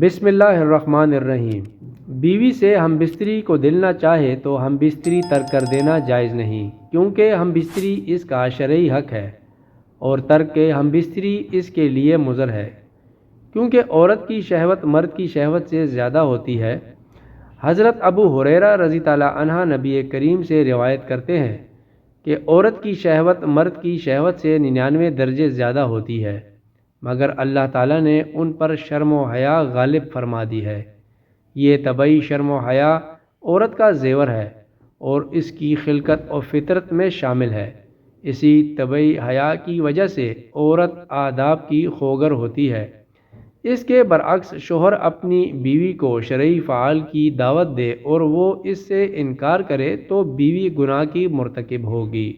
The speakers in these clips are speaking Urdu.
بسم اللہ الرحمن الرحیم۔ بیوی سے ہم بستری کو دل نہ چاہے تو ہم بستری ترک کر دینا جائز نہیں، کیونکہ ہم بستری اس کا شرعی حق ہے، اور ترک ہم بستری اس کے لیے مضر ہے، کیونکہ عورت کی شہوت مرد کی شہوت سے زیادہ ہوتی ہے۔ حضرت ابو ہریرہ رضی تعالیٰ عنہ نبی کریم سے روایت کرتے ہیں کہ عورت کی شہوت مرد کی شہوت سے 99 درجے زیادہ ہوتی ہے، مگر اللہ تعالیٰ نے ان پر شرم و حیا غالب فرما دی ہے۔ یہ طبعی شرم و حیا عورت کا زیور ہے اور اس کی خلقت و فطرت میں شامل ہے۔ اسی طبعی حیا کی وجہ سے عورت آداب کی خوگر ہوتی ہے۔ اس کے برعکس شوہر اپنی بیوی کو شرعی فعال کی دعوت دے اور وہ اس سے انکار کرے تو بیوی گناہ کی مرتکب ہوگی۔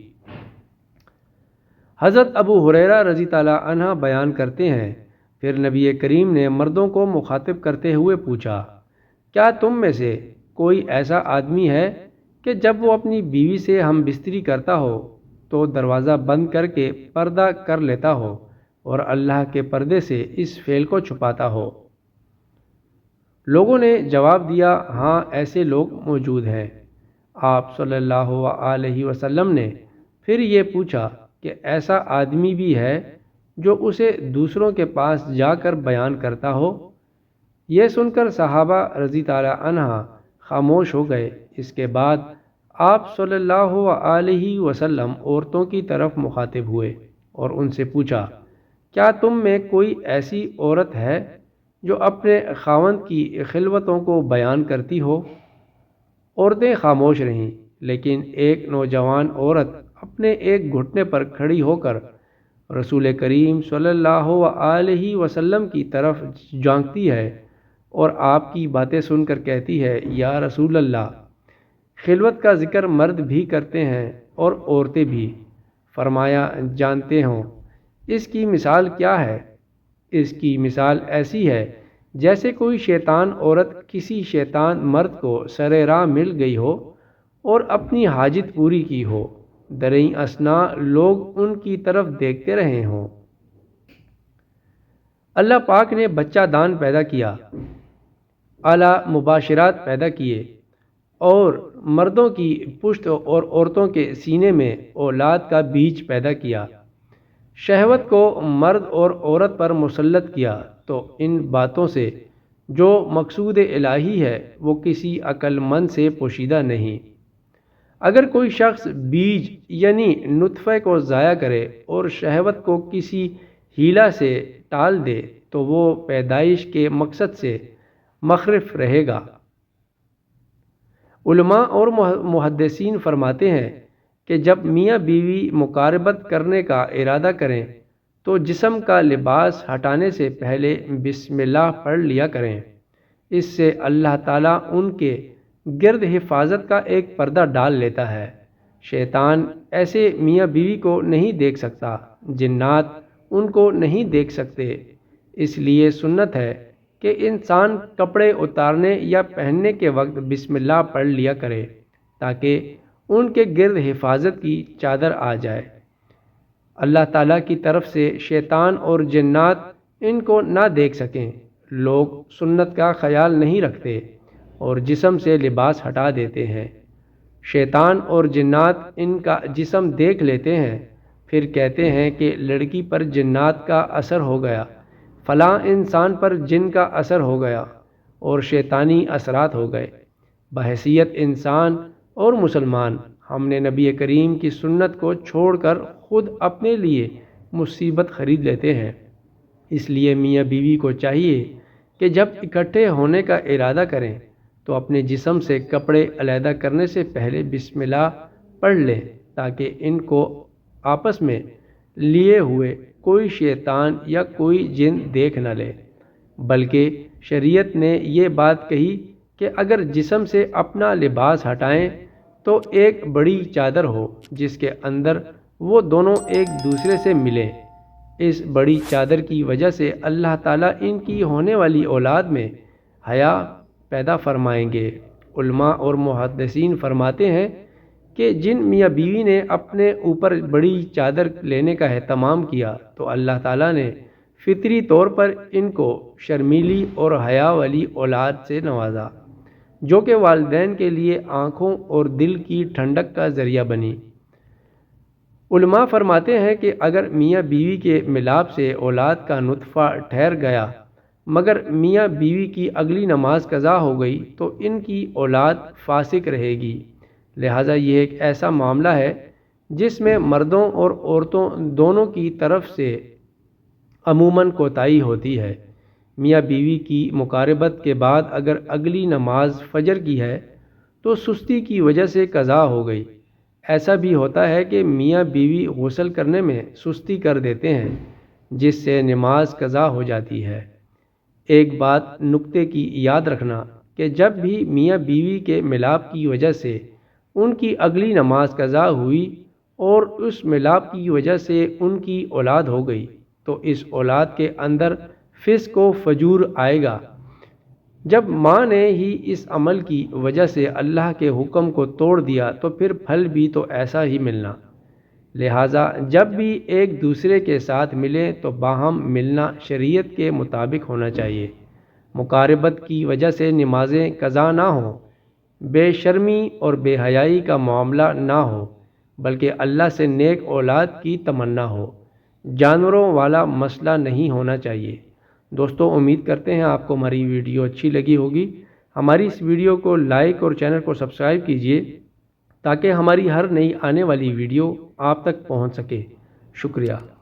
حضرت ابو ہریرہ رضی تعالیٰ عنہ بیان کرتے ہیں، پھر نبی کریم نے مردوں کو مخاطب کرتے ہوئے پوچھا، کیا تم میں سے کوئی ایسا آدمی ہے کہ جب وہ اپنی بیوی سے ہم بستری کرتا ہو تو دروازہ بند کر کے پردہ کر لیتا ہو اور اللہ کے پردے سے اس فعل کو چھپاتا ہو؟ لوگوں نے جواب دیا، ہاں ایسے لوگ موجود ہیں۔ آپ صلی اللہ علیہ وسلم نے پھر یہ پوچھا کہ ایسا آدمی بھی ہے جو اسے دوسروں کے پاس جا کر بیان کرتا ہو؟ یہ سن کر صحابہ رضی تعالیٰ عنہ خاموش ہو گئے۔ اس کے بعد آپ صلی اللہ علیہ وسلم عورتوں کی طرف مخاطب ہوئے اور ان سے پوچھا، کیا تم میں کوئی ایسی عورت ہے جو اپنے خاوند کی خلوتوں کو بیان کرتی ہو؟ عورتیں خاموش رہیں، لیکن ایک نوجوان عورت اپنے ایک گھٹنے پر کھڑی ہو کر رسول کریم صلی اللہ علیہ وسلم کی طرف جھانکتی ہے اور آپ کی باتیں سن کر کہتی ہے، یا رسول اللہ، خلوت کا ذکر مرد بھی کرتے ہیں اور عورتیں بھی۔ فرمایا، جانتے ہوں اس کی مثال کیا ہے؟ اس کی مثال ایسی ہے جیسے کوئی شیطان عورت کسی شیطان مرد کو سر راہ مل گئی ہو اور اپنی حاجت پوری کی ہو، دریں اثنا لوگ ان کی طرف دیکھتے رہے ہوں۔ اللہ پاک نے بچہ دان پیدا کیا، اعلیٰ مباشرات پیدا کیے، اور مردوں کی پشت اور عورتوں کے سینے میں اولاد کا بیج پیدا کیا، شہوت کو مرد اور عورت پر مسلط کیا، تو ان باتوں سے جو مقصود الہی ہے وہ کسی عقل مند سے پوشیدہ نہیں۔ اگر کوئی شخص بیج یعنی نطفے کو ضائع کرے اور شہوت کو کسی ہیلا سے ٹال دے تو وہ پیدائش کے مقصد سے مخرف رہے گا۔ علماء اور محدثین فرماتے ہیں کہ جب میاں بیوی مقاربت کرنے کا ارادہ کریں تو جسم کا لباس ہٹانے سے پہلے بسم اللہ پڑھ لیا کریں۔ اس سے اللہ تعالیٰ ان کے گرد حفاظت کا ایک پردہ ڈال لیتا ہے۔ شیطان ایسے میاں بیوی کو نہیں دیکھ سکتا، جنات ان کو نہیں دیکھ سکتے، اس لیے سنت ہے کہ انسان کپڑے اتارنے یا پہننے کے وقت بسم اللہ پڑھ لیا کرے تاکہ ان کے گرد حفاظت کی چادر آ جائے۔ اللہ تعالیٰ کی طرف سے شیطان اور جنات ان کو نہ دیکھ سکیں۔ لوگ سنت کا خیال نہیں رکھتے اور جسم سے لباس ہٹا دیتے ہیں۔ شیطان اور جنات ان کا جسم دیکھ لیتے ہیں، پھر کہتے ہیں کہ لڑکی پر جنات کا اثر ہو گیا، فلاں انسان پر جن کا اثر ہو گیا اور شیطانی اثرات ہو گئے۔ بحیثیت انسان اور مسلمان ہم نے نبی کریم کی سنت کو چھوڑ کر خود اپنے لیے مصیبت خرید لیتے ہیں۔ اس لیے میاں بیوی کو چاہیے کہ جب اکٹھے ہونے کا ارادہ کریں تو اپنے جسم سے کپڑے علیحدہ کرنے سے پہلے بسم اللہ پڑھ لیں تاکہ ان کو آپس میں لیے ہوئے کوئی شیطان یا کوئی جن دیکھ نہ لے۔ بلکہ شریعت نے یہ بات کہی کہ اگر جسم سے اپنا لباس ہٹائیں تو ایک بڑی چادر ہو جس کے اندر وہ دونوں ایک دوسرے سے ملیں۔ اس بڑی چادر کی وجہ سے اللہ تعالیٰ ان کی ہونے والی اولاد میں حیا پیدا فرمائیں گے۔ علماء اور محدثین فرماتے ہیں کہ جن میاں بیوی نے اپنے اوپر بڑی چادر لینے کا اہتمام کیا تو اللہ تعالیٰ نے فطری طور پر ان کو شرمیلی اور حیا والی اولاد سے نوازا، جو کہ والدین کے لیے آنکھوں اور دل کی ٹھنڈک کا ذریعہ بنی۔ علماء فرماتے ہیں کہ اگر میاں بیوی کے ملاپ سے اولاد کا نطفہ ٹھہر گیا مگر میاں بیوی کی اگلی نماز قضا ہو گئی تو ان کی اولاد فاسق رہے گی۔ لہٰذا یہ ایک ایسا معاملہ ہے جس میں مردوں اور عورتوں دونوں کی طرف سے عموماً کوتاہی ہوتی ہے۔ میاں بیوی کی مقاربت کے بعد اگر اگلی نماز فجر کی ہے تو سستی کی وجہ سے قضا ہو گئی۔ ایسا بھی ہوتا ہے کہ میاں بیوی غسل کرنے میں سستی کر دیتے ہیں جس سے نماز قضا ہو جاتی ہے۔ ایک بات نکتے کی یاد رکھنا کہ جب بھی میاں بیوی کے ملاپ کی وجہ سے ان کی اگلی نماز قضا ہوئی اور اس ملاپ کی وجہ سے ان کی اولاد ہو گئی تو اس اولاد کے اندر فسق و فجور آئے گا۔ جب ماں نے ہی اس عمل کی وجہ سے اللہ کے حکم کو توڑ دیا تو پھر پھل بھی تو ایسا ہی ملنا۔ لہٰذا جب بھی ایک دوسرے کے ساتھ ملیں تو باہم ملنا شریعت کے مطابق ہونا چاہیے۔ مقاربت کی وجہ سے نمازیں قضا نہ ہوں، بے شرمی اور بے حیائی کا معاملہ نہ ہو، بلکہ اللہ سے نیک اولاد کی تمنا ہو، جانوروں والا مسئلہ نہیں ہونا چاہیے۔ دوستو، امید کرتے ہیں آپ کو ہماری ویڈیو اچھی لگی ہوگی۔ ہماری اس ویڈیو کو لائک اور چینل کو سبسکرائب کیجیے تاکہ ہماری ہر نئی آنے والی ویڈیو آپ تک پہنچ سکے۔ شکریہ۔